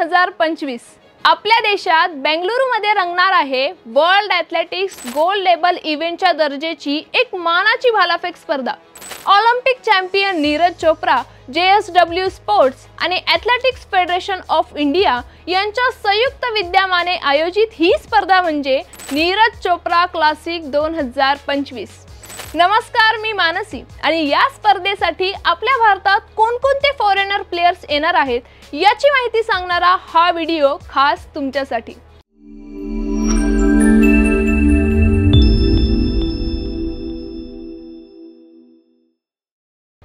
2025 आपल्या देशात बेंगळुरूमध्ये रंगणार आहे वर्ल्ड ॲथलेटिक्स गोल्ड लेबल इव्हेंटच्या दर्जाची एक मानाची भालाफेक स्पर्धा। Olympic champion Neeraj Chopra, JSW sports आणि ॲथलेटिक्स फेडरेशन ऑफ इंडिया यांच्या संयुक्त विद्यमाने आयोजित ही स्पर्धा म्हणजे नीरज चोप्रा क्लासिक 2025। नमस्कार, मी मानसी आणि या स्पर्धेसाठी आपल्या भारतात कोणकोणते फॉरेनर प्लेयर्स येणार आहेत याची माहिती सांगणारा हा व्हिडिओ खास तुमच्यासाठी।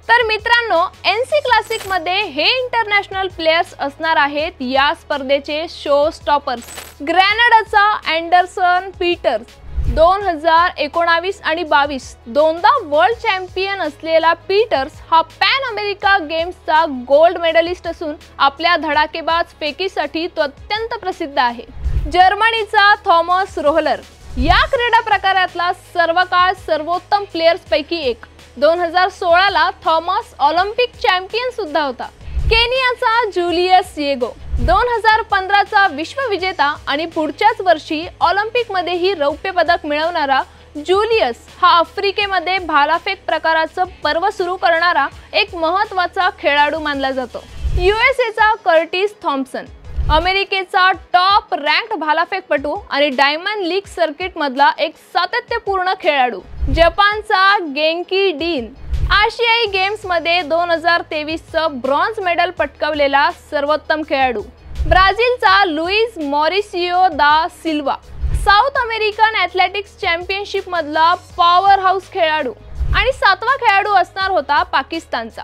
तर मित्रांनो, NC क्लासिक मध्ये हे इंटरनॅशनल प्लेयर्स असणार आहेत या स्पर्धेचे शो स्टॉपर्स। ग्रेनाडाचा अँडरसन पीटर्स 2019 आणि 22 दोनदा वर्ल्ड चॅम्पियन असलेला पीटर्स हा पॅन अमेरिका गेम्सचा गोल्ड मेडलिस्ट असून आपल्या धडाकेबाज फेकीसाठी तो अत्यंत प्रसिद्ध आहे। जर्मनीचा थॉमस रोहलर या क्रीडा प्रकारातला सर्वकाळ सर्वोत्तम प्लेयर्स पैकी एक। 2016 थॉमस ऑलिम्पिक चॅम्पियन सुद्धा होता। केनियाचा जुलियस येगो 2015 विश्वविजेता आणि पुढच्याच वर्षी ऑलिम्पिक मध्येही रौप्य पदक मिळवणारा जुलियस हा आफ्रिकेमध्ये भालाफेक प्रकाराचं पर्व सुरू करणारा एक महत्त्वाचा खेळाडू मानला जातो। USAचा कर्टिस थॉम्पसन अमेरिकेचा टॉप रँक्ड भालाफेकपटू आणि डायमंड लीग सर्किट मधला एक सातत्यपूर्ण खेळाडू। जपानचा गेंकी डीन आशियाई गेम्स मध्ये 2023चं ब्रॉन्झ मेडल पटकावलेला सर्वोत्तम खेळाडू। ब्राझीलचा लुईस मॉरिसियो दा सिल्वा साऊथ अमेरिकन ॲथलेटिक्स चॅम्पियनशिप मधला पॉवर हाऊस खेळाडू। आणि सातवा खेळाडू असणार होता पाकिस्तानचा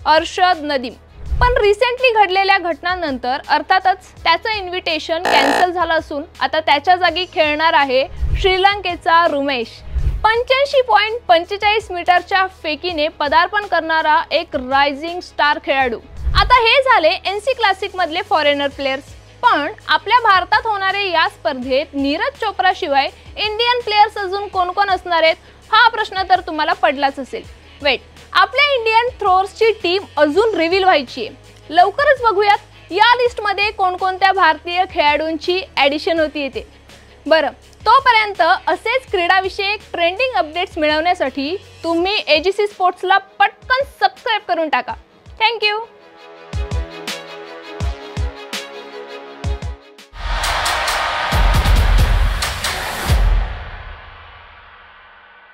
अरशद नदीम, पण रिसेंटली घडलेल्या घटनांनंतर अर्थातच त्याचं इन्व्हिटेशन कॅन्सल झालं असून आता त्याच्या जागी खेळणार आहे श्रीलंकेचा रुमेश। 85.45 मीटरच्या फेकीने पदार्पण करणारा एक रायझिंग स्टार खेळाडू। आता हे झाले NC क्लासिक मधले फॉरेनर प्लेयर्स, पण आपल्या भारतात होणारे या स्पर्धेत नीरज चोप्रा शिवाय इंडियन प्लेयर्स अजून कोण कोण असणार आहेत हा प्रश्न तर तुम्हाला पडलाच असेल। वेट, आपल्या इंडियन थ्रोअर्सची टीम अजून रिव्हील व्हायची आहे। लवकरच बघूयात या लिस्टमध्ये कोणकोणत्या भारतीय खेळाडूंची ॲडिशन होती येते। बरं, तोपर्यंत असेच क्रीडाविषयक ट्रेंडिंग अपडेट्स मिळवण्यासाठी तुम्ही AGC स्पोर्ट्सला पटकन सबस्क्राइब करून टाका। थँक्यू।